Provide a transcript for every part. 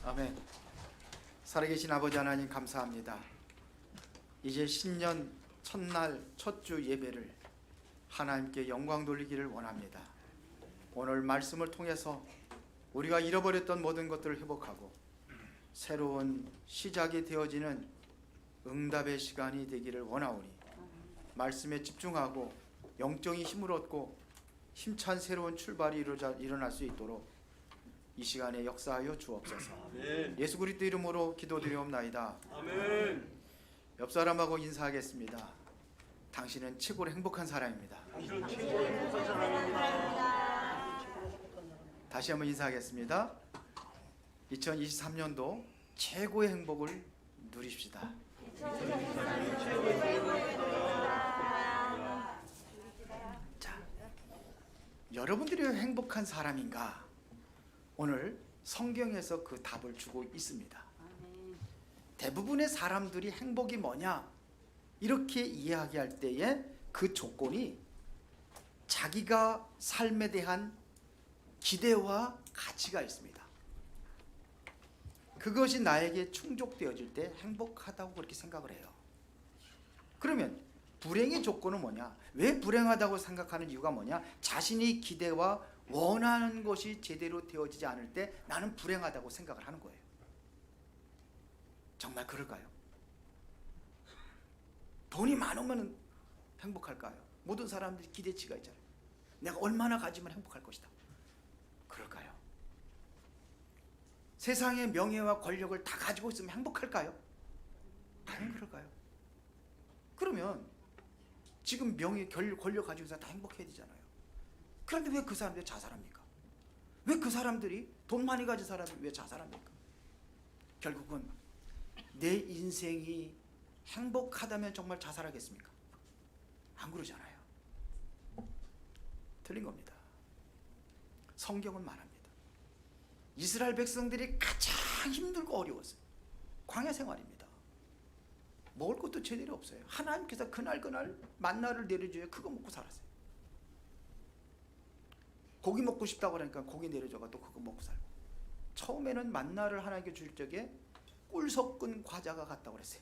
아멘. 살아계신 아버지 하나님 감사합니다. 이제 신년 첫날 첫 주 예배를 하나님께 영광 돌리기를 원합니다. 오늘 말씀을 통해서 우리가 잃어버렸던 모든 것들을 회복하고 새로운 시작이 되어지는 응답의 시간이 되기를 원하오니 말씀에 집중하고 영적인 힘을 얻고 힘찬 새로운 출발이 일어날 수 있도록 이 시간에 역사하여 주옵소서. 아멘. 예수 그리스도 이름으로 기도드리옵나이다. 아멘. 옆 사람하고 인사하겠습니다. 당신은 최고로 행복한 사람입니다. 당신은 최고로 행복한 사람입니다. 다시 한번 인사하겠습니다. 2023년도 최고의 행복을 누리십시다. 자, 여러분들이 행복한 사람인가? 오늘 성경에서 그 답을 주고 있습니다. 대부분의 사람들이 행복이 뭐냐? 이렇게 이야기할 때에 그 조건이 자기가 삶에 대한 기대와 가치가 있습니다. 그것이 나에게 충족되어질 때 행복하다고 그렇게 생각을 해요. 그러면 불행의 조건은 뭐냐? 왜 불행하다고 생각하는 이유가 뭐냐? 자신이 기대와 원하는 것이 제대로 되어지지 않을 때 나는 불행하다고 생각을 하는 거예요. 정말 그럴까요? 돈이 많으면 행복할까요? 모든 사람들이 기대치가 있잖아요. 내가 얼마나 가지면 행복할 것이다. 그럴까요? 세상의 명예와 권력을 다 가지고 있으면 행복할까요? 과연 그럴까요? 그러면 지금 명예, 권력 가지고 있는 사람 다 행복해야 되잖아요. 그런데 왜 그 사람들이 자살합니까? 왜 그 사람들이 돈 많이 가진 사람들이 왜 자살합니까? 결국은 내 인생이 행복하다면 정말 자살하겠습니까? 안 그러잖아요. 틀린 겁니다. 성경은 말합니다. 이스라엘 백성들이 가장 힘들고 어려웠어요. 광야 생활입니다. 먹을 것도 제대로 없어요. 하나님께서 그날 만나를 내려줘야 그거 먹고 살았어요. 고기 먹고 싶다고 그러니까 고기 내려줘가 또 그거 먹고 살고. 처음에는 만나를 하나님께 줄 적에 꿀 섞은 과자가 같다고 그랬어요.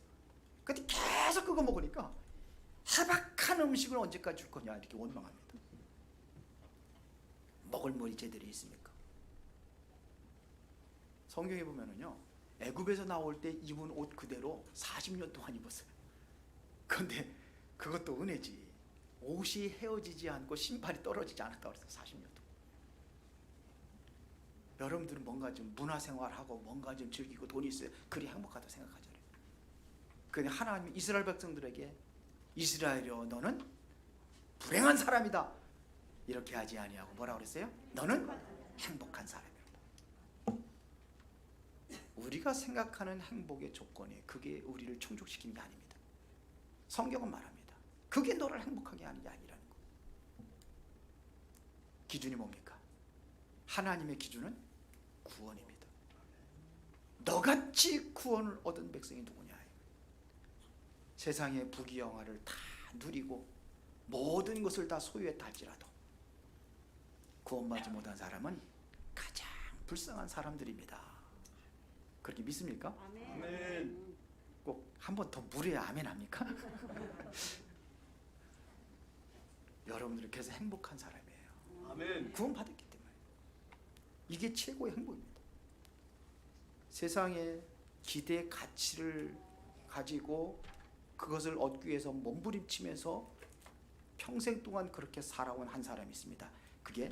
근데 계속 그거 먹으니까 해박한 음식을 언제까지 줄 거냐 이렇게 원망합니다. 먹을 물이 제대로 있습니까? 성경에 보면은요, 애굽에서 나올 때 입은 옷 그대로 40년 동안 입었어요. 그런데 그것도 은혜지. 옷이 헤어지지 않고 신발이 떨어지지 않았다고 그랬어요. 40년 동안. 여러분들은 뭔가 좀 문화생활하고 뭔가 좀 즐기고 돈이 있어요. 그리 행복하다 생각하잖아요. 그런데 하나님이 이스라엘 백성들에게 이스라엘이여 너는 불행한 사람이다 이렇게 하지 아니하고 뭐라고 그랬어요? 너는 행복한 사람이다. 우리가 생각하는 행복의 조건이 그게 우리를 충족시키는 게 아닙니다. 성경은 말합니다. 그게 너를 행복하게 하는 게 아니라는 거. 기준이 뭡니까? 하나님의 기준은 구원입니다. 너같이 구원을 얻은 백성이 누구냐? 세상의 부귀영화를 다 누리고 모든 것을 다 소유했다 할지라도 구원받지 못한 사람은 가장 불쌍한 사람들입니다. 그렇게 믿습니까? 아멘. 꼭 한 번 더 물어야 아멘 합니까? 여러분들은 그래서 행복한 사람이에요. 아멘. 구원받았기 때문에. 이게 최고의 행복입니다. 세상의 기대 가치를 가지고 그것을 얻기 위해서 몸부림치면서 평생 동안 그렇게 살아온 한 사람이 있습니다. 그게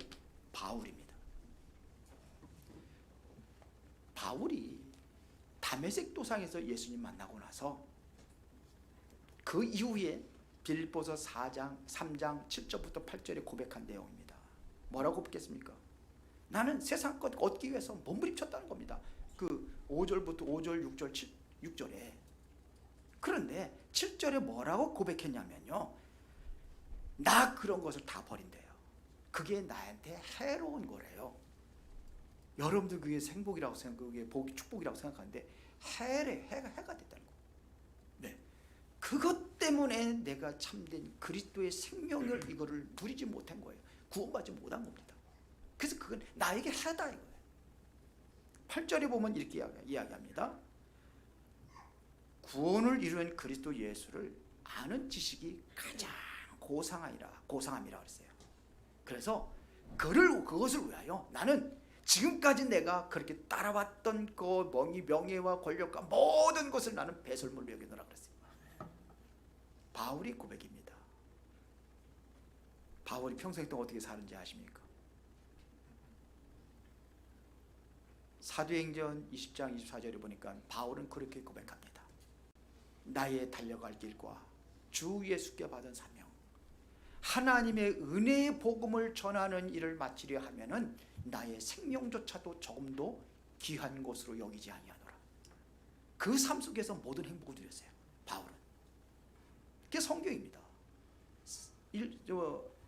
바울입니다. 바울이 다메섹 도상에서 예수님 만나고 나서 그 이후에 빌립보서 4장 3장 7절부터 8절에 고백한 내용입니다. 뭐라고 고백했습니까? 나는 세상 것 얻기 위해서 몸부림쳤다는 겁니다. 그 5절부터 5절 6절 6절에. 그런데 7절에 뭐라고 고백했냐면요, 나 그런 것을 다 버린대요. 그게 나한테 해로운 거래요. 여러분들 그게 행복이라고 생각, 그게 축복이라고 생각하는데 해가 됐다는 거. 네, 그것 때문에 내가 참된 그리스도의 생명을 이거를 누리지 못한 거예요. 구원받지 못한 겁니다. 그래서 그건 나에게 해다 이거예요. 8절에 보면 이렇게 이야기합니다. 구원을 이루는 그리스도 예수를 아는 지식이 가장 고상함이라 그랬어요. 그래서 그것을 위하여 나는 지금까지 내가 그렇게 따라왔던 그 명예와 권력과 모든 것을 나는 배설물로 여기노라 그랬어요. 바울이 고백입니다. 바울이 평생 동안 어떻게 사는지 아십니까? 사도행전 20장 24절에 보니까 바울은 그렇게 고백합니다. 나의 달려갈 길과 주 예수께 받은 사명, 하나님의 은혜의 복음을 전하는 일을 마치려 하면은 나의 생명조차도 조금도 귀한 것으로 여기지 아니하노라. 그 삶 속에서 모든 행복을 누렸어요, 바울은. 그게 성경입니다.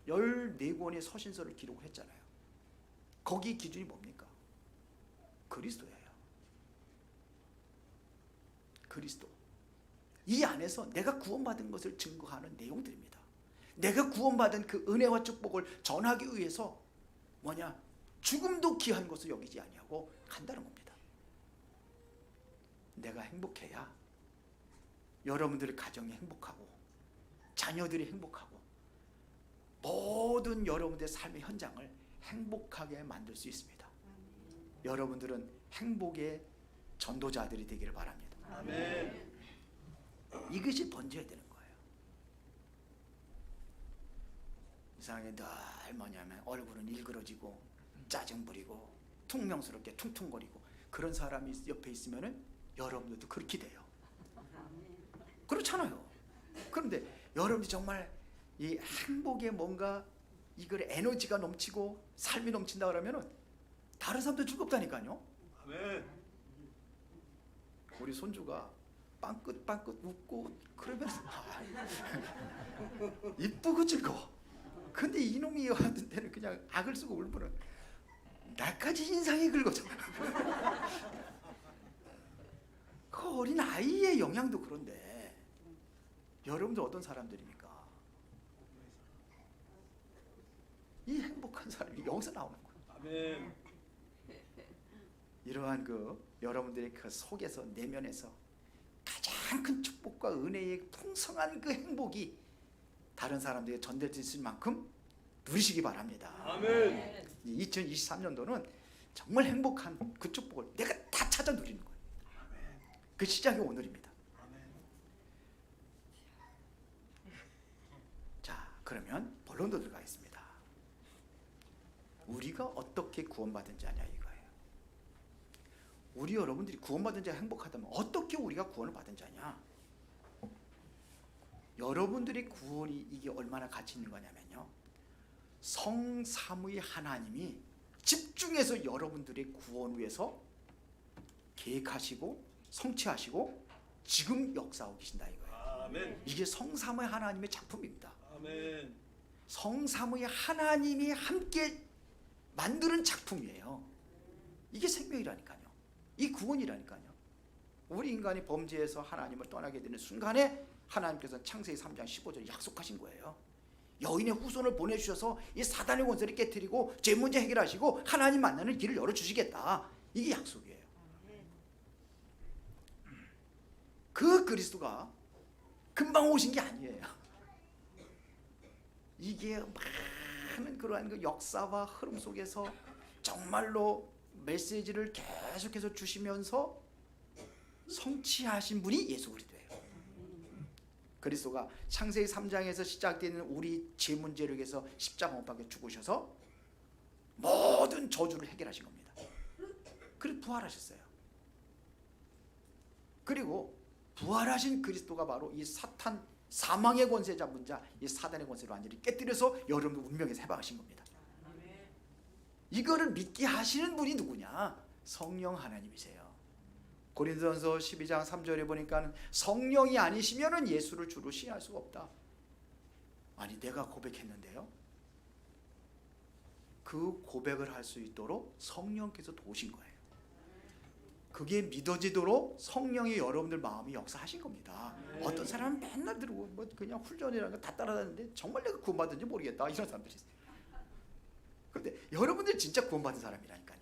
14권의 서신서를 기록했잖아요. 거기 기준이 뭡니까? 그리스도예요. 그리스도. 이 안에서 내가 구원받은 것을 증거하는 내용들입니다. 내가 구원받은 그 은혜와 축복을 전하기 위해서 죽음도 귀한 것을 여기지 아니하고 간다는 겁니다. 내가 행복해야 여러분들의 가정이 행복하고 자녀들이 행복하고 모든 여러분들의 삶의 현장을 행복하게 만들 수 있습니다. 여러분들은 행복의 전도자들이 되기를 바랍니다. 아멘. 이것이 번져야 되는 거예요. 이상하게 늘 얼굴은 일그러지고 짜증 부리고 퉁명스럽게 퉁퉁거리고 그런 사람이 옆에 있으면은 여러분들도 그렇게 돼요. 그렇잖아요. 그런데 여러분이 정말 이 행복에 뭔가 이걸 에너지가 넘치고 삶이 넘친다 그러면은 다른 사람도 즐겁다니까요. 아멘. 우리 손주가 빵긋빵긋 웃고 그러면 이쁘고 즐거워. 근데 이놈이 왔을 때는 그냥 악을 쓰고 울면은 나까지 인상이 긁어져. 그 어린 아이의 영향도 그런데 여러분들 어떤 사람들입니까? 이 행복한 사람이 여기서 나오는 거예요. 아멘. 이러한 여러분들의 그 속에서 내면에서 가장 큰 축복과 은혜의 풍성한 그 행복이 다른 사람들에게 전달될 만큼 누리시기 바랍니다. 아멘. 2023년도는 정말 행복한 그 축복을 내가 다 찾아 누리는 거예요. 그 시작이 오늘입니다. 자, 그러면 본론으로 들어가겠습니다. 우리가 어떻게 구원받은지 아냐 이거예요. 우리 여러분들이 구원받은 자가 행복하다면 어떻게 우리가 구원을 받은 자냐? 여러분들의 구원이 이게 얼마나 가치 있는 거냐면요, 성삼위 하나님이 집중해서 여러분들의 구원 위해서 계획하시고 성취하시고 지금 역사하고 계신다 이거예요. 아멘. 이게 성삼위 하나님의 작품입니다. 아멘. 성삼위 하나님이 함께 만드는 작품이에요. 이게 생명이라니까요. 이 구원이라니까요. 우리 인간이 범죄해서 하나님을 떠나게 되는 순간에 하나님께서 창세기 3장 15절에 약속하신 거예요. 여인의 후손을 보내주셔서 이 사단의 권세를 깨뜨리고 죄 문제 해결하시고 하나님 만나는 길을 열어주시겠다. 이게 약속이에요. 그 그리스도가 금방 오신 게 아니에요. 이게 많은 그러한 그 역사와 흐름 속에서 정말로 메시지를 계속해서 주시면서 성취하신 분이 예수 그리스도예요. 그리스도가 창세기 3장에서 시작되는 우리 죄 문제를 위해서 십자가 못 박혀 죽으셔서 모든 저주를 해결하신 겁니다. 그리고 부활하셨어요. 그리고 부활하신 그리스도가 바로 이 사탄, 사망의 권세 잡은 자, 이 사단의 권세를 완전히 깨뜨려서 여러분들 운명에서 해방하신 겁니다. 이거를 믿게 하시는 분이 누구냐? 성령 하나님이세요. 고린도전서 12장 3절에 보니까 성령이 아니시면은 예수를 주로 시인할 수가 없다. 아니 내가 고백했는데요, 그 고백을 할 수 있도록 성령께서 도우신 거예요. 그게 믿어지도록 성령이 여러분들 마음이 역사하신 겁니다. 어떤 사람은 맨날 들고 뭐 그냥 훈련이라는 거 다 따라다니는데 정말 내가 구원받은지 모르겠다 이런 사람들이 있어요. 그런데 여러분들 진짜 구원받은 사람이라니까요.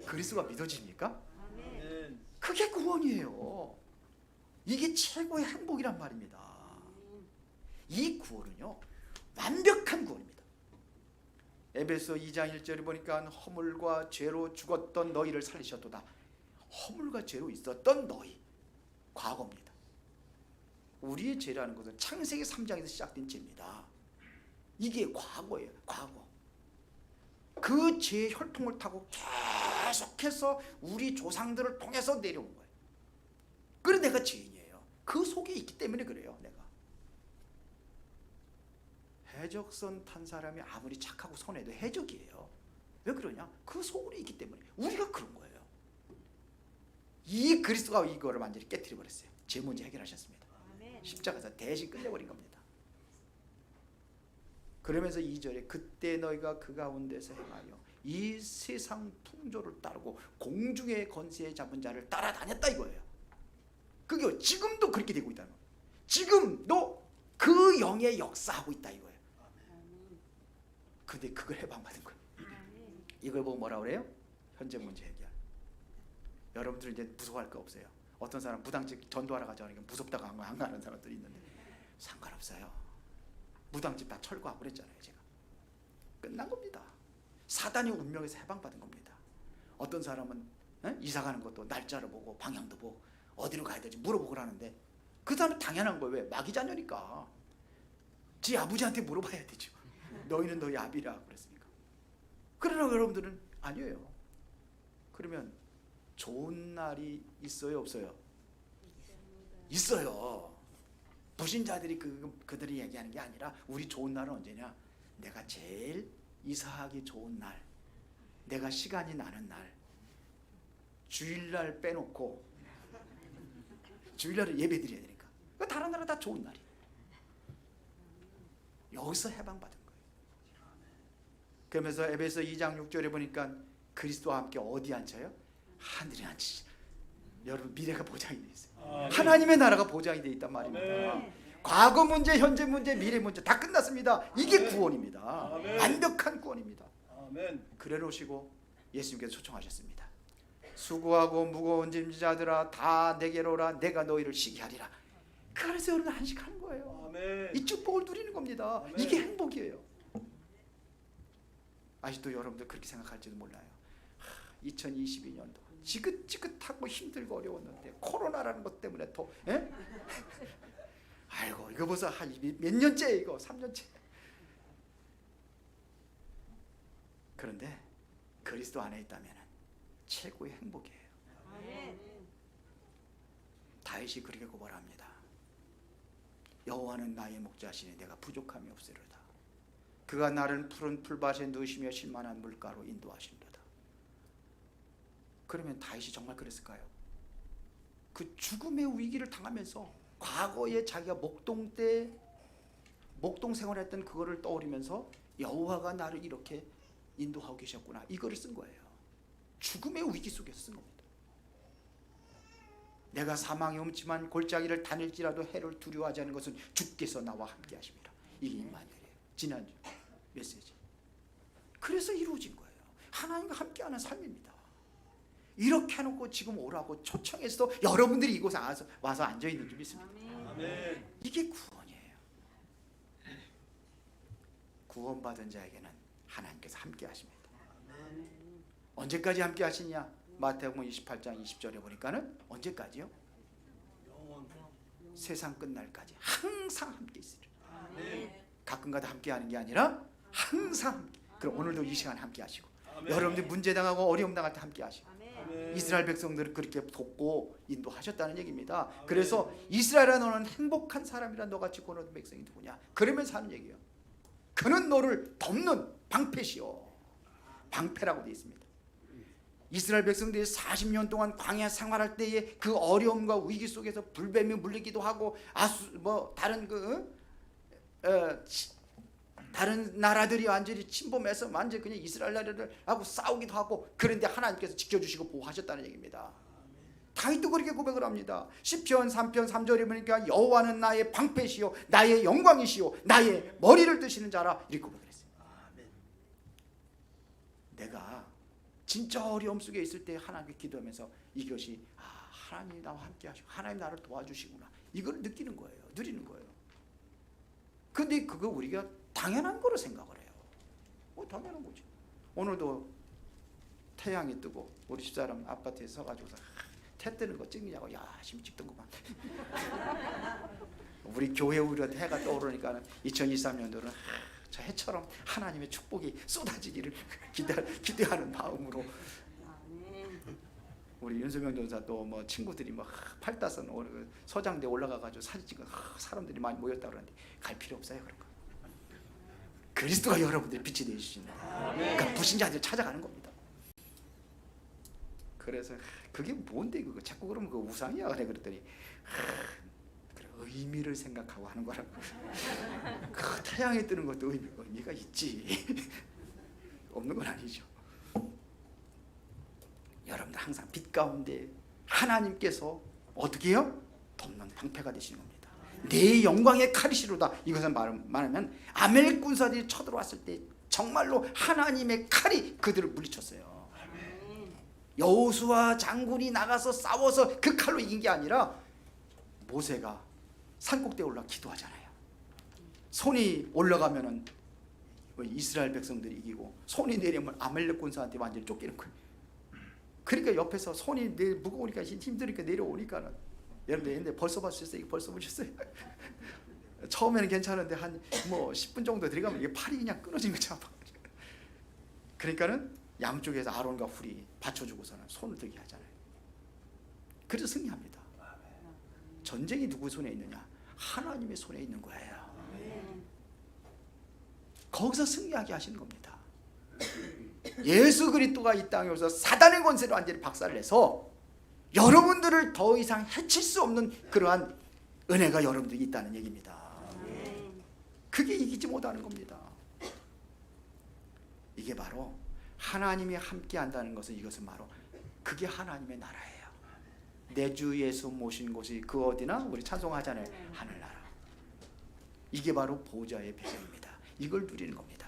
그리스도가 믿어집니까? 아멘. 그게 구원이에요. 이게 최고의 행복이란 말입니다. 이 구원은요, 완벽한 구원입니다. 에베소 2장 1절에 보니까 허물과 죄로 죽었던 너희를 살리셨도다. 허물과 죄로 있었던 너희, 과거입니다. 우리의 죄라는 것은 창세기 3장에서 시작된 죄입니다. 이게 과거예요. 과거. 그 죄의 혈통을 타고 계속해서 우리 조상들을 통해서 내려온 거예요. 그래서 내가 죄인이에요. 그 속에 있기 때문에 그래요. 내가 해적선 탄 사람이 아무리 착하고 선해도 해적이에요. 왜 그러냐? 그 속으로 있기 때문에. 우리가 그런 거예요. 이 그리스도가 이거를 완전히 깨뜨려 버렸어요. 죄 문제 해결하셨습니다. 십자가에서 대신 끝내버린 겁니다. 그러면서 2절에 그때 너희가 그 가운데서 행하여 이 세상 풍조를 따르고 공중의 권세에 잡은 자를 따라다녔다 이거예요. 그게 지금도 그렇게 되고 있다는 거예요. 지금도 그 영의 역사하고 있다 이거예요. 근데 그걸 해방받은 거예요. 이걸 보고 뭐라 그래요? 현재 문제 해결. 여러분들 이제 무서워할 거 없어요. 어떤 사람 무당집 전도하러 가자 그러니까 무섭다고 안 가는 사람들이 있는데 상관없어요. 무당집 다 철거하고 그랬잖아요. 제가 끝난 겁니다. 사단의 운명에서 해방받은 겁니다. 어떤 사람은 이사 가는 것도 날짜를 보고 방향도 보고 어디로 가야 될지 물어보고 그러는데 그 사람은 당연한 거예요. 왜? 마귀 자녀니까 지 아버지한테 물어봐야 되죠. 너희는 너희 아비라 그랬으니까. 그러나 여러분들은 아니에요. 그러면 좋은 날이 있어요 없어요? 있어요. 부신자들이 그들이 얘기하는 게 아니라 우리 좋은 날은 언제냐? 내가 제일 이사하기 좋은 날, 내가 시간이 나는 날, 주일날 빼놓고 주일날을 예배 드려야 되니까. 다른 날은 다 좋은 날이에요. 여기서 해방받은 거예요. 그러면서 에베소 2장 6절에 보니까 그리스도와 함께 어디 앉혀요? 하늘에 앉히시. 여러분 미래가 보장이 되어 있어요. 하나님의 나라가 보장이 되어 있단 말입니다. 과거 문제, 현재 문제, 미래 문제 다 끝났습니다. 이게 구원입니다. 완벽한 구원입니다. 그래 놓으시고 예수님께서 초청하셨습니다. 수고하고 무거운 짐자들아 다 내게로 오라. 내가 너희를 쉬게 하리라. 그래서 여러분 안식하는 거예요. 이 축복을 누리는 겁니다. 이게 행복이에요. 아직도 여러분들 그렇게 생각할지도 몰라요. 2022년도 지긋지긋하고 힘들고 어려웠는데 코로나라는 것 때문에 더 아이고 이거 벌써 한 몇 년째 이거 3년째. 그런데 그리스도 안에 있다면 최고의 행복이에요. 다윗이 그렇게 고발합니다. 여호와는 나의 목자시니 내가 부족함이 없으리로다. 그가 나를 푸른 풀밭에 누우시며 쉴만한 물가로 인도하시리로다. 그러면 다윗이 정말 그랬을까요? 그 죽음의 위기를 당하면서 과거에 자기가 목동 생활했던 그거를 떠올리면서 여호와가 나를 이렇게 인도하고 계셨구나 이거를 쓴 거예요. 죽음의 위기 속에서 쓴 겁니다. 내가 사망의 음침한 골짜기를 다닐지라도 해를 두려워하지 않는 것은 주께서 나와 함께 하십니다. 이게 임마누엘이에요. 지난주 메시지. 그래서 이루어진 거예요. 하나님과 함께하는 삶입니다. 이렇게 해놓고 지금 오라고 초청해서 여러분들이 이곳에 와서 앉아있는 줄 믿습니다. 이게 구원이에요. 구원받은 자에게는 하나님께서 함께 하십니다. 언제까지 함께 하시냐? 마태복음 28장 20절에 보니까는 언제까지요? 세상 끝날까지 항상 함께 있으리라. 가끔가다 함께 하는 게 아니라 항상 함께. 그럼 오늘도 이 시간 함께 하시고 여러분들 문제 당하고 어려움 당할 때 함께 하시고 이스라엘 백성들을 그렇게 돕고 인도하셨다는 얘기입니다. 그래서 이스라엘아 너는 행복한 사람이라 너같이 고난 백성이 누구냐? 그러면서 하는 얘기예요. 그는 너를 덮는 방패시오. 방패라고 되어 있습니다. 이스라엘 백성들이 40년 동안 광야 생활할 때의 그 어려움과 위기 속에서 불뱀이 물리기도 하고 다른 나라들이 완전히 침범해서 완전히 그냥 이스라엘 나라를 하고 싸우기도 하고 그런데 하나님께서 지켜주시고 보호하셨다는 얘기입니다. 다윗도 그렇게 고백을 합니다. 시편 3편 3절에 보니까 여호와는 나의 방패시요 나의 영광이시요 나의 머리를 드시는 자라 이렇게 고백을 했어요. 내가 진짜 어려움 속에 있을 때 하나님께 기도하면서 이것이 하나님이 나와 함께 하시고 하나님 나를 도와주시구나, 이걸 느끼는 거예요. 누리는 거예요. 근데 그거 우리가 당연한 거로 생각을 해요. 당연한 거지. 오늘도 태양이 뜨고 우리 집사람 아파트에 서가지고서 태 뜨는 거 찍느냐고 열심히 찍던구만. 우리 교회 우리가 해가 떠오르니까 2023년도는 저 해처럼 하나님의 축복이 쏟아지기를 기대하는 마음으로, 우리 윤수명 전사 또 뭐 친구들이 막 팔다선 소장대 올라가가지고 사진 찍어 사람들이 많이 모였다 그러는데 갈 필요 없어요. 그런 거. 그리스도가 여러분들의 빛이 되시는다. 그러니까 불신자들 찾아가는 겁니다. 그래서 그게 뭔데 그거 자꾸 그러면 그 우상이야 그래 그랬더니 그래, 의미를 생각하고 하는 거라고. 그 태양이 뜨는 것도 의미가 있지. 없는 건 아니죠. 여러분들 항상 빛 가운데 하나님께서 어떻게 해요? 돕는 방패가 되시는 겁니다. 내 영광의 칼이시로다. 이것은 말하면 아멜렉 군사들이 쳐들어왔을 때 정말로 하나님의 칼이 그들을 물리쳤어요. 여호수아 장군이 나가서 싸워서 그 칼로 이긴 게 아니라 모세가 산꼭대에 올라 기도하잖아요. 손이 올라가면은 이스라엘 백성들이 이기고 손이 내리면 아멜렉 군사한테 완전히 쫓기는 거예요. 그러니까 옆에서 손이 무거우니까 힘드니까 내려오니까는, 여러분들 옛날에 벌써 보셨어요? 이거 벌써 보셨어요? 처음에는 괜찮은데 한 뭐 10분 정도 들어가면 이게 팔이 그냥 끊어진 것처럼. 그러니까는 양쪽에서 아론과 훌이 받쳐주고서는 손을 들게 하잖아요. 그래서 승리합니다. 전쟁이 누구 손에 있느냐? 하나님의 손에 있는 거예요. 거기서 승리하게 하시는 겁니다. 예수 그리스도가 이 땅에 오셔서 사단의 권세를 완전히 박살을 내서 여러분들을 더 이상 해칠 수 없는 그러한 은혜가 여러분들이 있다는 얘기입니다. 그게 이기지 못하는 겁니다. 이게 바로 하나님이 함께 한다는 것은, 이것은 바로 그게 하나님의 나라예요. 내 주 예수 모신 곳이 그 어디나 우리 찬송하잖아요. 하늘나라. 이게 바로 보좌의 배경입니다. 이걸 누리는 겁니다.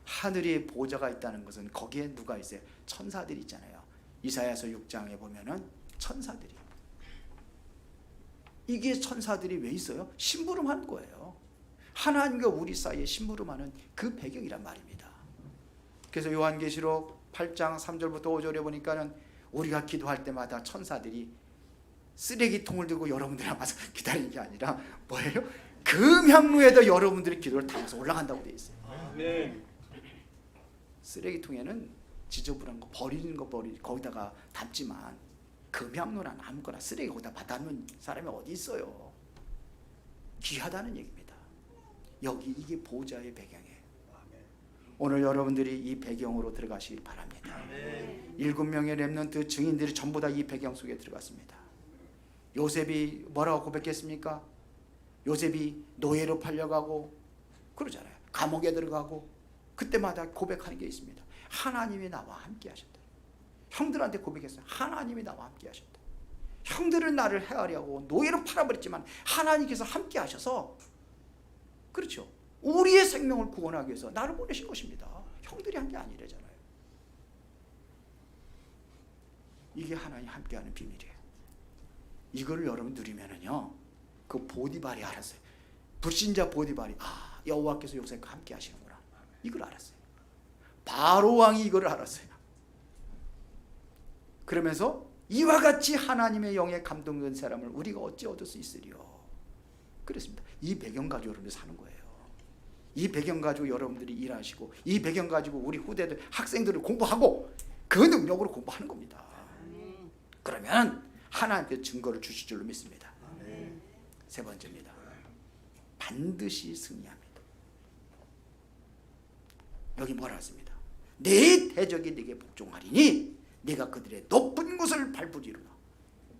하늘에 보좌가 있다는 것은 거기에 누가 있어요? 천사들이 있잖아요. 이사야서 6장에 보면은 천사들이, 이게 천사들이 왜 있어요? 심부름하는 거예요. 하나님과 우리 사이에 심부름하는 그 배경이란 말입니다. 그래서 요한계시록 8장 3절부터 5절에 보니까는 우리가 기도할 때마다 천사들이 쓰레기통을 들고 여러분들 앞에서 기다리는 게 아니라 뭐예요? 금향로에다 여러분들의 기도를 담아서 올라간다고 되어 있어요. 쓰레기통에는 지저분한 거 버리는 거 거기다가 담지만 금향로는 아무거나 쓰레기 거기다 받아놓는 사람이 어디 있어요? 귀하다는 얘기입니다. 여기 이게 보좌의 배경이에요. 오늘 여러분들이 이 배경으로 들어가시길 바랍니다. 7명의 렘넌트 증인들이 전부 다 이 배경 속에 들어갔습니다. 요셉이 뭐라고 고백했습니까? 요셉이 노예로 팔려가고 그러잖아요. 감옥에 들어가고 그때마다 고백하는 게 있습니다. 하나님이 나와 함께 하셨다. 형들한테 고백했어요. 하나님이 나와 함께 하셨다. 형들은 나를 해하려고 노예로 팔아버렸지만 하나님께서 함께 하셔서, 그렇죠, 우리의 생명을 구원하기 위해서 나를 보내신 것입니다. 형들이 한 게 아니래잖아요. 이게 하나님 함께하는 비밀이에요. 이거를 여러분 누리면은요, 그 보디발이 알았어요. 불신자 보디발이 여호와께서 요셉과 함께 하시는구나, 이걸 알았어요. 바로 왕이 이걸 알았어요. 그러면서 이와 같이 하나님의 영에 감동된 사람을 우리가 어찌 얻을 수 있으리요? 그렇습니다. 이 배경 가지고 여러분들 사는 거예요. 이 배경 가지고 여러분들이 일하시고, 이 배경 가지고 우리 후대들 학생들을 공부하고 그 능력으로 공부하는 겁니다. 그러면 하나님께 증거를 주실 줄로 믿습니다. 세 번째입니다. 반드시 승리합니다. 여기 뭐라 했습니다? 내 대적이 네게 복종하리니 네가 그들의 높은 곳을 밟으리로다.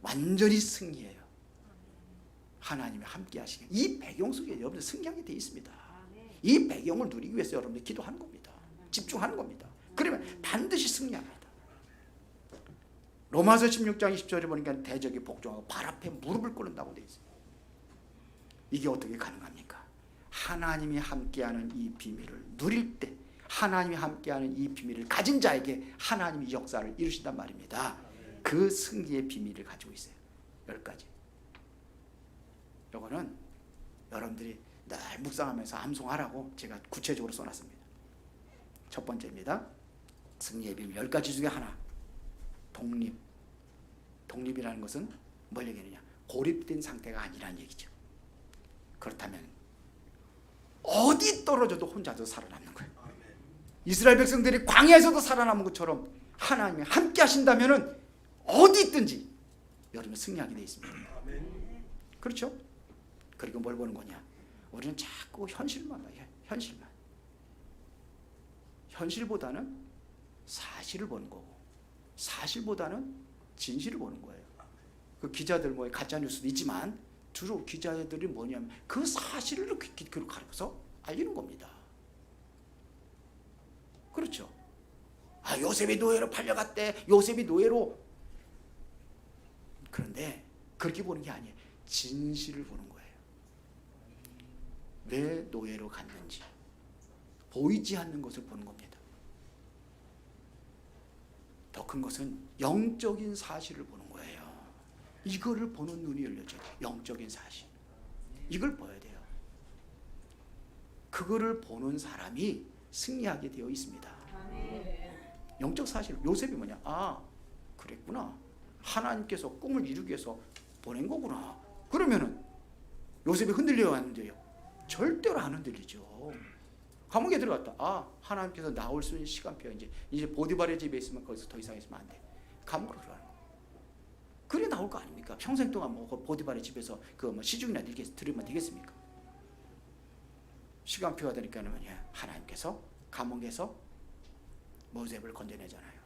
완전히 승리해요. 하나님이 함께 하시는 이 배경 속에 여러분들 승리하게 되어 있습니다. 이 배경을 누리기 위해서 여러분들 기도하는 겁니다. 집중하는 겁니다. 그러면 반드시 승리합니다. 로마서 16장 20절에 보니까 대적이 복종하고 발 앞에 무릎을 꿇는다고 되어 있어요. 이게 어떻게 가능합니까? 하나님이 함께하는 이 비밀을 누릴 때, 하나님이 함께하는 이 비밀을 가진 자에게 하나님이 역사를 이루신단 말입니다. 그 승리의 비밀을 가지고 있어요. 10가지. 이거는 여러분들이 늘 묵상하면서 암송하라고 제가 구체적으로 써놨습니다. 첫 번째입니다. 승리의 비밀 10가지 중에 하나. 독립. 독립이라는 것은 뭘 얘기하느냐? 고립된 상태가 아니라는 얘기죠. 그렇다면 어디 떨어져도 혼자서 살아남는 거예요. 이스라엘 백성들이 광야에서도 살아남은 것처럼 하나님이 함께 하신다면 어디 있든지 여러분 승리하게 되어 있습니다. 그렇죠? 그리고 뭘 보는 거냐? 우리는 자꾸 현실만 봐요. 현실만. 현실보다는 사실을 보는 거고, 사실보다는 진실을 보는 거예요. 그 기자들 뭐 가짜 뉴스도 있지만 주로 기자들이 뭐냐면 그 사실을 가려서 알리는 겁니다. 그렇죠? 아, 요셉이 노예로 팔려갔대. 요셉이 노예로. 그런데 그렇게 보는 게 아니에요. 진실을 보는 거예요. 왜 노예로 갔는지 보이지 않는 것을 보는 겁니다. 더 큰 것은 영적인 사실을 보는 거예요. 이거를 보는 눈이 열려져요. 영적인 사실. 이걸 봐야 돼요. 그거를 보는 사람이 승리하게 되어 있습니다. 영적 사실. 요셉이 뭐냐? 아, 그랬구나. 하나님께서 꿈을 이루기 위해서 보낸 거구나. 그러면은 요셉이 흔들려 하는데요. 절대로 안 흔들리죠. 감옥에 들어갔다. 아, 하나님께서 나올 수 있는 시간표야. 이제 보디발의 집에 있으면 거기서 더 이상 있으면 안 돼. 감옥으로 들어가는 거. 그래 나올 거 아닙니까? 평생 동안 뭐 보디발의 집에서 그 뭐 시중이나 들으면 되겠습니까? 시간표가 되니까는 뭐냐? 하나님께서 감옥에서 모세를 건져내잖아요.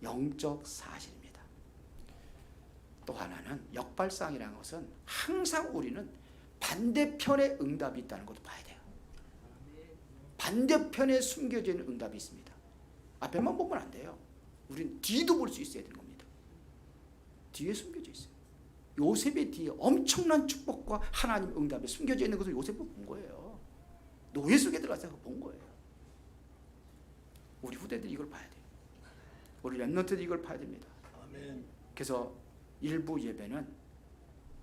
영적 사실입니다. 또 하나는 역발상이라는 것은 항상 우리는 반대편의 응답이 있다는 것도 봐야 돼요. 반대편에 숨겨져 있는 응답이 있습니다. 앞에만 보면 안 돼요. 우리는 뒤도 볼 수 있어야 되는 겁니다. 뒤에 숨겨져 있어요. 요셉의 뒤에 엄청난 축복과 하나님 응답에 숨겨져 있는 것을 요셉은 본 거예요. 노예 속에 들어가서 본 거예요. 우리 후대들이 이걸 봐야 돼요. 우리 렘넌트들이 이걸 봐야 됩니다. 그래서 일부 예배는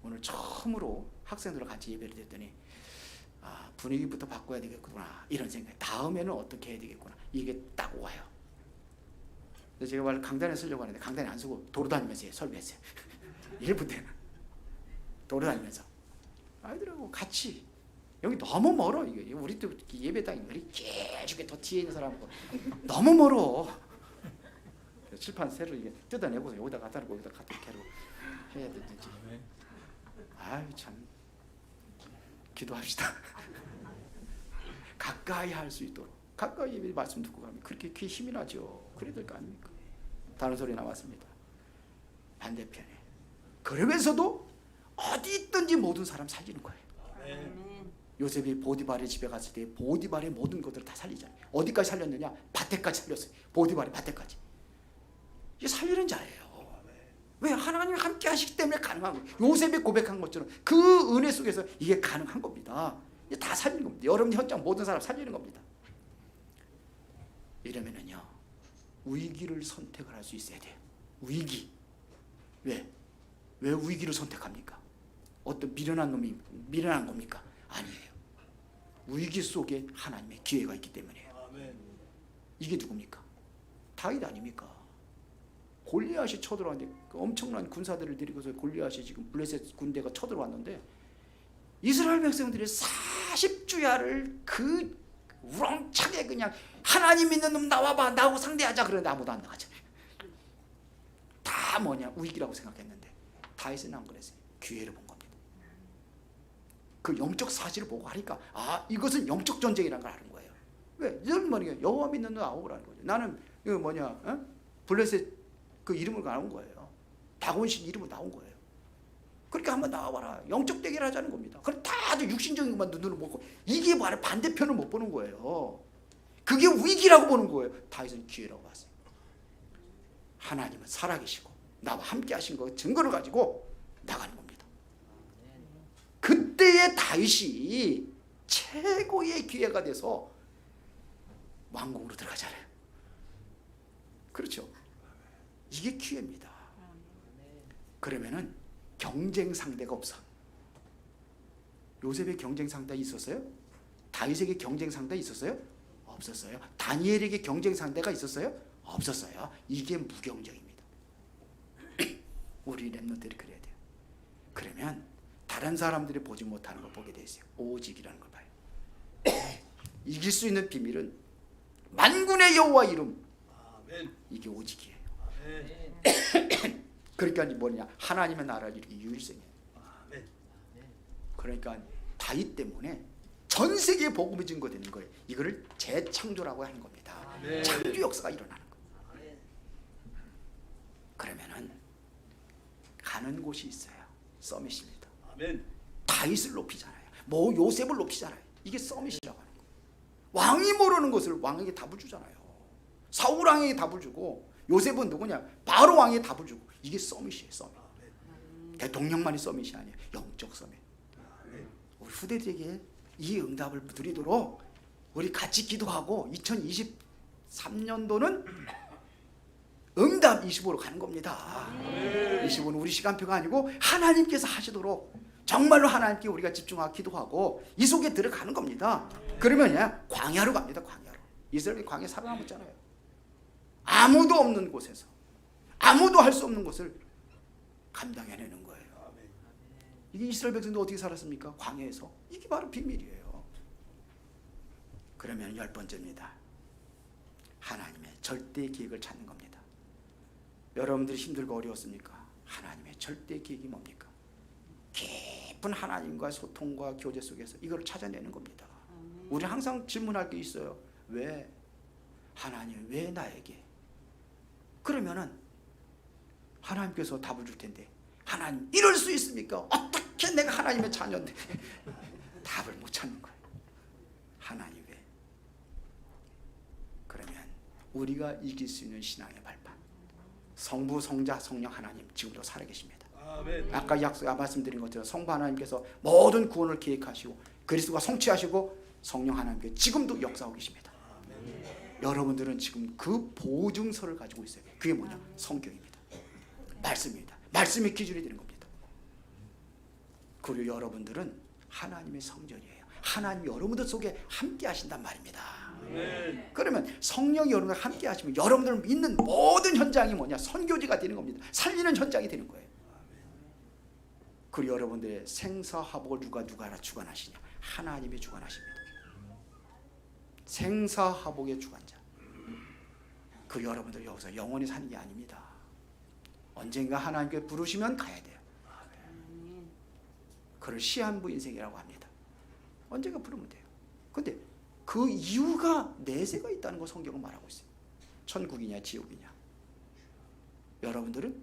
오늘 처음으로 학생들과 같이 예배를 드렸더니 아, 분위기부터 바꿔야 되겠구나 이런 생각. 다음에는 어떻게 해야 되겠구나. 이게 딱 와요. 그래서 제가 원래 강단에 쓰려고 하는데 강단에 안 쓰고 돌아다니면서 설교했어요. 1부 때는 돌아다니면서 아이들하고 같이. 여기 너무 멀어. 이게 우리도 예배당이 이렇게 길게 더 뒤에 있는 사람하고 너무 멀어. 칠판 새로 이게 뜯어내고서 여기다 갖다 놓고 여기다 갖다 놓고 해야 되는지. 아유 참. 기도합시다. 가까이 할 수 있도록. 가까이 예배 말씀 듣고 가면 그렇게 귀에 힘이 나죠. 그래야 될 거 아닙니까? 다른 소리 나왔습니다. 반대편에. 그러면서도 어디 있든지 모든 사람 살리는 거예요. 요셉이 보디발의 집에 갔을 때 보디발의 모든 것들을 다 살리잖아요. 어디까지 살렸느냐? 밭에까지 살렸어요. 보디발의 밭에까지. 이게 살리는 자예요. 왜? 하나님이 함께 하시기 때문에 가능한 거예요. 요셉이 고백한 것처럼 그 은혜 속에서 이게 가능한 겁니다. 이게 다 살리는 겁니다. 여러분 현장 모든 사람 살리는 겁니다. 이러면은요 위기를 선택을 할 수 있어야 돼요. 위기. 왜? 왜 위기를 선택합니까? 어떤 미련한 겁니까? 아니에요. 위기 속에 하나님의 기회가 있기 때문이에요. 이게 누굽니까? 다윗 아닙니까? 골리앗이 쳐들어왔는데 그 엄청난 군사들을 데리고서 골리앗이 지금 블레셋 군대가 쳐들어왔는데 이스라엘 백성들이 40주야를 그 우렁차게 그냥 하나님 믿는 놈 나와봐 나하고 상대하자 그러는데 아무도 안 나가잖아요. 다 뭐냐 위기라고 생각했는데 다윗은 안 그랬어요. 기회를 본 겁니다. 그 영적 사실을 보고 하니까 아 이것은 영적 전쟁이라는 걸 아는 거예요. 왜? 이런 뭐냐 여호와 믿는 놈 나오라는 거죠. 나는 이거 뭐냐 블레셋 그 이름을 나온 거예요. 다곤신 이름으로 나온 거예요. 그러니까 한번 나와봐라. 영적 대결 하자는 겁니다. 그럼 다들 육신적인 것만 눈으로 보고 이게 바로 반대편을 못 보는 거예요. 그게 위기라고 보는 거예요. 다윗은 기회라고 봤어요. 하나님은 살아계시고 나와 함께 하신 거 증거를 가지고 나가는 겁니다. 그때의 다윗이 최고의 기회가 돼서 왕궁으로 들어가잖아요. 그렇죠? 이게 기회입니다. 그러면은 경쟁 상대가 없어. 요셉의 경쟁 상대 있었어요? 다윗에게 경쟁 상대 있었어요? 없었어요. 다니엘에게 경쟁 상대가 있었어요? 없었어요. 이게 무경쟁입니다. 우리 렘넌트들이 그래야 돼요. 그러면 다른 사람들이 보지 못하는 걸 보게 돼 있어요. 오직이라는 걸 봐요. 이길 수 있는 비밀은 만군의 여호와 이름, 아멘. 이게 오직이에요. 아멘. 그러니까 뭐냐, 하나님의 나라를 이루기 유일성이에요. 아멘. 그러니까 다윗 때문에 전 세계에 복음이 증거되는 거예요. 이거를 재창조라고 하는 겁니다. 네. 창조 역사가 일어나는 거예요. 그러면은 가는 곳이 있어요. 서밋입니다. 아멘. 다윗을 높이잖아요. 뭐 요셉을 높이잖아요. 이게 서밋이라고 하는 거예요. 왕이 모르는 것을 왕에게 답을 주잖아요. 사울 왕에게 답을 주고, 요셉은 누구냐? 바로 왕에게 답을 주고. 이게 서밋이에요. 서밋. 대통령만이 서밋이 아니에요. 영적 서밋. 우리 후대들에게 이 응답을 드리도록 우리 같이 기도하고 2023년도는 응답 25로 가는 겁니다. 25는 우리 시간표가 아니고 하나님께서 하시도록 정말로 하나님께 우리가 집중하고 기도하고 이 속에 들어가는 겁니다. 그러면 광야로 갑니다. 광야로. 이스라엘이 광야에 살아남았잖아요. 아무도 없는 곳에서, 아무도 할 수 없는 것을 감당해내는 거예요. 이게 이스라엘 백성도 어떻게 살았습니까? 광야에서. 이게 바로 비밀이에요. 그러면 10번째입니다. 하나님의 절대 계획을 찾는 겁니다. 여러분들이 힘들고 어려웠습니까? 하나님의 절대 계획이 뭡니까? 깊은 하나님과 소통과 교제 속에서 이걸 찾아내는 겁니다. 우리 항상 질문할 게 있어요. 왜? 하나님 왜 나에게? 그러면은 하나님께서 답을 줄 텐데, 하나님 이럴 수 있습니까? 어떻게 내가 하나님의 자녀인데 답을 못 찾는 거예요. 하나님 왜? 그러면 우리가 이길 수 있는 신앙의 발판, 성부, 성자, 성령 하나님 지금도 살아계십니다. 아멘. 아까 말씀드린 것처럼 성부 하나님께서 모든 구원을 계획하시고 그리스도가 성취하시고 성령 하나님께서 지금도 역사하고 계십니다. 여러분들은 지금 그 보증서를 가지고 있어요. 그게 뭐냐? 성경입니다. 말씀입니다. 말씀이 기준이 되는 겁니다. 그리고 여러분들은 하나님의 성전이에요. 하나님이 여러분들 속에 함께 하신단 말입니다. 아멘. 그러면 성령이 여러분과 함께 하시면 여러분들 있는 모든 현장이 뭐냐? 선교지가 되는 겁니다. 살리는 현장이 되는 거예요. 그리고 여러분들의 생사화복을 누가 주관하시냐? 하나님이 주관하십니다. 생사화복의 주관자. 그 여러분들 여기서 영원히 사는 게 아닙니다. 언젠가 하나님께 부르시면 가야 돼요. 그걸 시한부 인생이라고 합니다. 언젠가 부르면 돼요. 근데 그 이유가 내세가 있다는 거 성경은 말하고 있어요. 천국이냐 지옥이냐. 여러분들은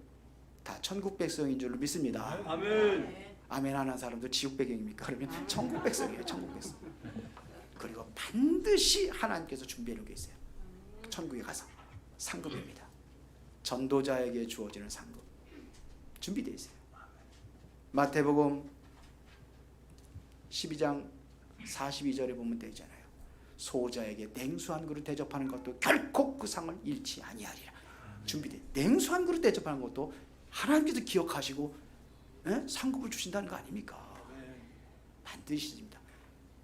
다 천국 백성인 줄로 믿습니다. 아멘. 아멘 하는 사람도 지옥 배경입니까? 그러면 천국 백성이에요. 천국 백성. 그리고 반드시 하나님께서 준비해 놓은 게 있어요. 천국에 가서 상급입니다. 전도자에게 주어지는 상급 준비되어 있어요. 마태복음 12장 42절에 보면 되잖아요. 소자에게 냉수 한 그릇 대접하는 것도 결코 그 상을 잃지 아니하리라. 준비돼. 냉수 한 그릇 대접하는 것도 하나님께서 기억하시고 상급을 주신다는 거 아닙니까? 반드시 줍니다.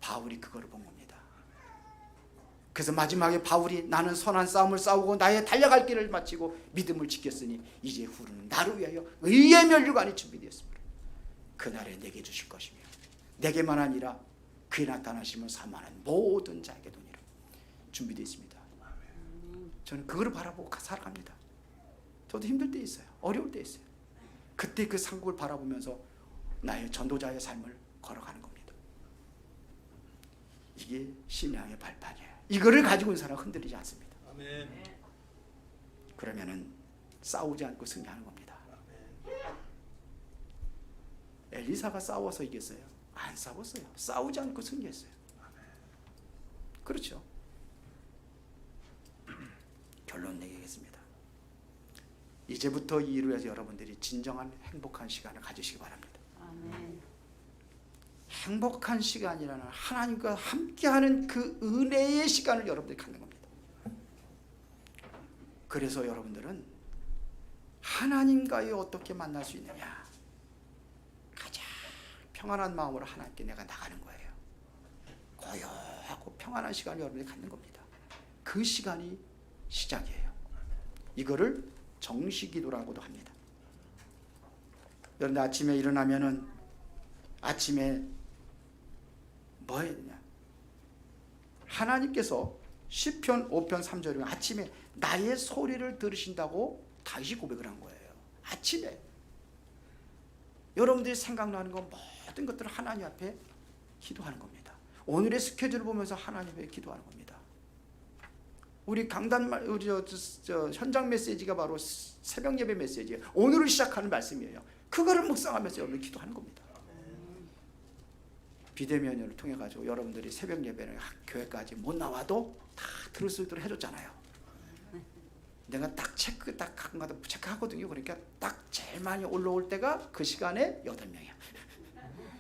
바울이 그거를 본 겁니다. 그래서 마지막에 바울이 나는 선한 싸움을 싸우고 나의 달려갈 길을 마치고 믿음을 지켰으니 이제 후로는 나를 위하여 의의 면류관이 준비되었습니다. 그날에 내게 주실 것이며 내게만 아니라 그에 나타나시면 사망하는 모든 자에게 도니라. 준비되어 있습니다. 저는 그걸 바라보고 살아갑니다. 저도 힘들 때 있어요. 어려울 때 있어요. 그때 그 상국을 바라보면서 나의 전도자의 삶을 걸어가는 겁니다. 이게 신앙의 발판이에요. 이거를 가지고 있는 사람은 흔들리지 않습니다. 아멘. 그러면은 싸우지 않고 승리하는 겁니다. 엘리사가 싸워서 이겼어요? 안 싸웠어요. 싸우지 않고 승리했어요. 그렇죠. 결론 내리겠습니다. 이제부터 이 일을 위해서 여러분들이 진정한 행복한 시간을 가지시기 바랍니다. 아멘. 행복한 시간이라는 하나님과 함께하는 그 은혜의 시간을 여러분들이 갖는 겁니다. 그래서 여러분들은 하나님과의 어떻게 만날 수 있느냐? 가장 평안한 마음으로 하나님께 내가 나가는 거예요. 고요하고 평안한 시간을 여러분이 갖는 겁니다. 그 시간이 시작이에요. 이거를 정시기도라고도 합니다. 여러분 아침에 일어나면은 아침에 뭐 해야 되냐? 하나님께서 시편 5편 3절에 아침에 나의 소리를 들으신다고 다시 고백을 한 거예요. 아침에 여러분들이 생각나는 건 모든 것들을 하나님 앞에 기도하는 겁니다. 오늘의 스케줄을 보면서 하나님 앞에 기도하는 겁니다. 우리 강단 우리 현장 메시지가 바로 새벽 예배 메시지예요. 오늘을 시작하는 말씀이에요. 그거를 묵상하면서 여러분 기도하는 겁니다. 비대면을 통해 가지고 여러분들이 새벽 예배는 교회까지 못 나와도 다 들을 수 있도록 해줬잖아요. 내가 딱 가끔가다 체크하거든요. 그러니까 딱 제일 많이 올라올 때가 그 시간에 8명이야.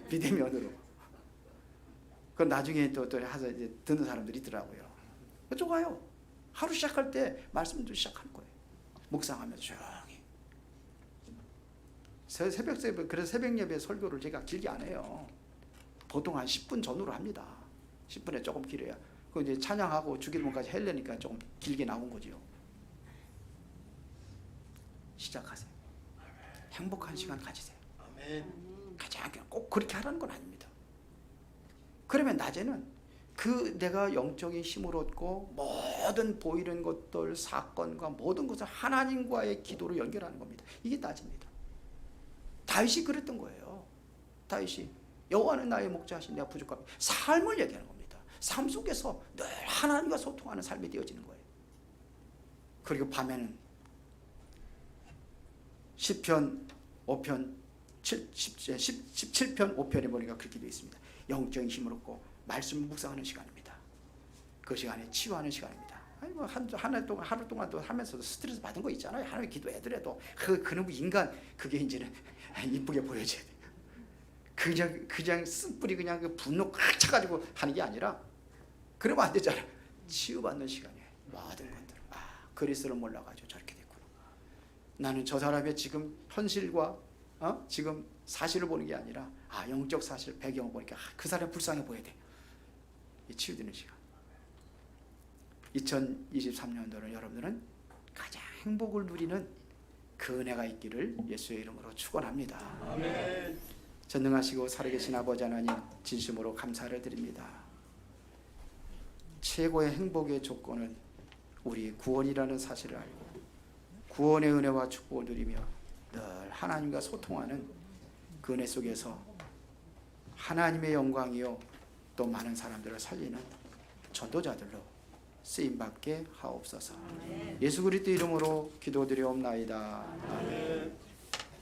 비대면으로. 그 나중에 또 해서 이제 듣는 사람들이 있더라고요. 좋아요. 하루 시작할 때 말씀도 시작하는 거예요. 묵상하면서 조용히. 그래서 새벽 예배 설교를 제가 길게 안 해요. 보통 한 10분 전후로 합니다. 10분에 조금 길어야. 그 이제 찬양하고 주기도문까지 하려니까 조금 길게 나온 거지요. 시작하세요. 행복한 시간 가지세요. 가장 꼭 그렇게 하라는 건 아닙니다. 그러면 낮에는 그 내가 영적인 힘을 얻고 모든 보이는 것들, 사건과 모든 것을 하나님과의 기도로 연결하는 겁니다. 이게 낮입니다. 다윗이 그랬던 거예요. 다윗이 여호와는 나의 목자하신 내가 부족합니다. 삶을 얘기하는 겁니다. 삶 속에서 늘 하나님과 소통하는 삶이 되어지는 거예요. 그리고 밤에는 시편 5편 17편 5편에 보니까 그렇게 되어 있습니다. 영적인 힘을 얻고 말씀을 묵상하는 시간입니다. 그 시간에 치유하는 시간입니다. 아니 뭐 하루 동안 또 하면서도 스트레스 받은 거 있잖아요. 하나님 기도해드려도 그놈 인간 그게 이제는 이쁘게 보여져야 돼요. 그냥 쓴뿌리 그냥 그 분노 꽉 차가지고 하는 게 아니라 그러면 안 되잖아. 치유받는 시간이에요. 모든 것들. 그리스도를 몰라가지고 저렇게 됐구나. 나는 저 사람의 지금 현실과 지금 사실을 보는 게 아니라 영적 사실 배경을 보니까 그 사람 불쌍해 보여야 돼. 이 치유되는 시간. 2023년도는 여러분들은 가장 행복을 누리는 그 은혜가 있기를 예수의 이름으로 축원합니다. 아멘. 전능하시고 살아계신 아버지 하나님 진심으로 감사를 드립니다. 최고의 행복의 조건은 우리 구원이라는 사실을 알고 구원의 은혜와 축복을 누리며 늘 하나님과 소통하는 그 은혜 속에서 하나님의 영광이요 또 많은 사람들을 살리는 전도자들로 쓰임받게 하옵소서. 예수 그리스도 이름으로 기도드리옵나이다. 아멘.